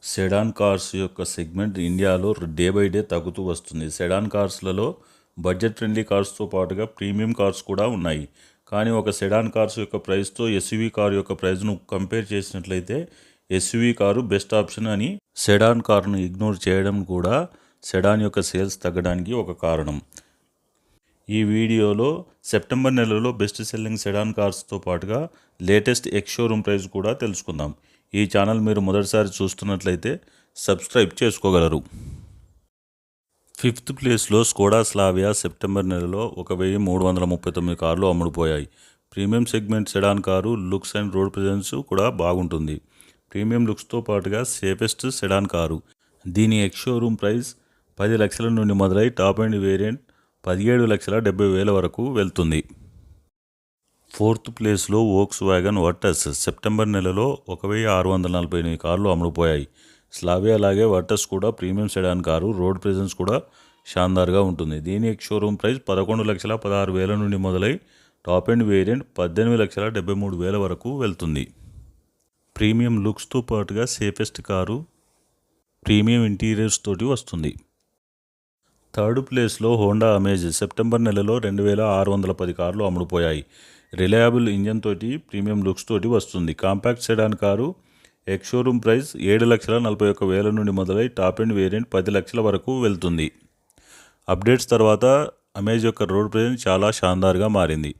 Sedan cars యొక్క segment ఇండియాలో day by day తగ్గుతూ వస్తుంది. సెడాన్ కార్స్లలో బడ్జెట్ ఫ్రెండ్లీ కార్స్తో పాటుగా ప్రీమియం కార్స్ కూడా ఉన్నాయి. కానీ ఒక సెడాన్ కార్స్ యొక్క ప్రైస్తో ఎస్యూవీ కారు యొక్క ప్రైస్ను కంపేర్ చేసినట్లయితే ఎస్యూవీ కారు బెస్ట్ ఆప్షన్ అని సెడాన్ కారును ఇగ్నోర్ చేయడం కూడా సెడాన్ యొక్క సేల్స్ తగ్గడానికి ఒక కారణం. ఈ వీడియోలో సెప్టెంబర్ నెలలో బెస్ట్ సెల్లింగ్ సెడాన్ కార్స్తో పాటుగా లేటెస్ట్ ఎక్స్ షోరూమ్ ప్రైస్ కూడా తెలుసుకుందాం. ఈ ఛానల్ మీరు మొదటిసారి చూస్తున్నట్లయితే సబ్స్క్రైబ్ చేసుకోగలరు. 5th ప్లేస్లో స్కోడా స్లావియా సెప్టెంబర్ నెలలో 1339 కార్లు అమ్ముడుపోయాయి. Premium segment sedan car looks and road presence కూడా బాగుంటుంది. ప్రీమియం లుక్స్తో పాటుగా సేఫెస్ట్ సెడాన్ కారు. దీని ఎక్స్ షోరూమ్ ప్రైస్ 10 లక్షల నుండి మొదలై టాప్ ఎండ్ వేరియంట్ 17,70,000 వరకు వెళ్తుంది. 4th ప్లేస్లో వోక్స్ వ్యాగన్ వర్టస్ సెప్టెంబర్ నెలలో 1648 కార్లు అమ్ముడుపోయాయి. స్లావియా లాగే వర్టస్ కూడా premium sedan car. Road presence కూడా షాన్దార్గా ఉంటుంది. దీని ఎక్స్ షోరూమ్ ప్రైస్ 11,16,000 నుండి మొదలై టాప్ ఎండ్ వేరియంట్ 18,73,000 వరకు వెళ్తుంది. ప్రీమియం లుక్స్తో పాటుగా సేఫెస్ట్ కారు, ప్రీమియం ఇంటీరియర్స్ తోటి వస్తుంది. 3rd ప్లేస్లో హోండా అమేజ్ సెప్టెంబర్ నెలలో 2,610 కార్లు అమ్ముడుపోయాయి. రిలయబుల్ ఇంజన్ తోటి ప్రీమియం లుక్స్ తోటి వస్తుంది. Compact sedan car. X showroom price 7,41,000 నుండి మొదలై టాప్ ఎండ్ వేరియంట్ 10 లక్షల వరకు వెళ్తుంది. అప్డేట్స్ తర్వాత అమేజ్ యొక్క రోడ్ ప్రెజెన్స్ చాలా షాన్దార్గా మారింది.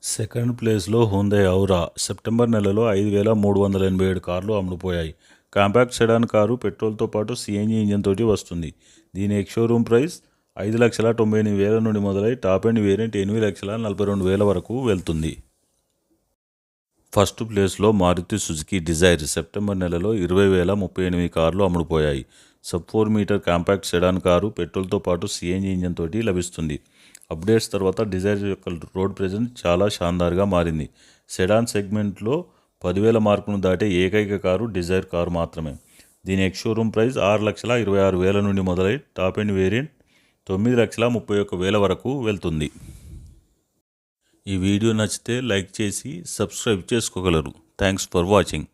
2nd ప్లేస్లో హ్యుండై ఔరా సెప్టెంబర్ నెలలో 5,387 కార్లు అమ్ముడుపోయాయి. Compact sedan car. పెట్రోల్తో పాటు సిఎన్జి ఇంజన్ తోటి వస్తుంది. దీని ఎక్స్ షోరూమ్ ప్రైస్ 5,98,000 నుండి మొదలై టాప్ ఎండ్ వేరియంట్ 8,42,000 వరకు వెళ్తుంది. 1st ప్లేస్లో మారుతి సుజుకి డిజైర్ సెప్టెంబర్ నెలలో 20,038 కార్లు అమ్ముడుపోయాయి. Sub 4 metre compact sedan car. పెట్రోల్తో పాటు సిఎన్జి ఇంజన్ తోటి లభిస్తుంది. అప్డేట్స్ తర్వాత డిజైర్ యొక్క రోడ్ ప్రెజెన్స్ చాలా షాన్దార్గా మారింది. సెడాన్ సెగ్మెంట్లో 10,000 మార్కును దాటే ఏకైక కారు డిజైర్ కారు మాత్రమే. దీని ఎక్స్ షోరూమ్ ప్రైస్ 6,26,000 నుండి మొదలై టాప్ ఎండ్ వేరియంట్ 9,31,000 వరకు వెళ్తుంది. ఈ వీడియో నచ్చితే లైక్ చేసి సబ్స్క్రైబ్ చేసుకోగలరు. Thanks for watching.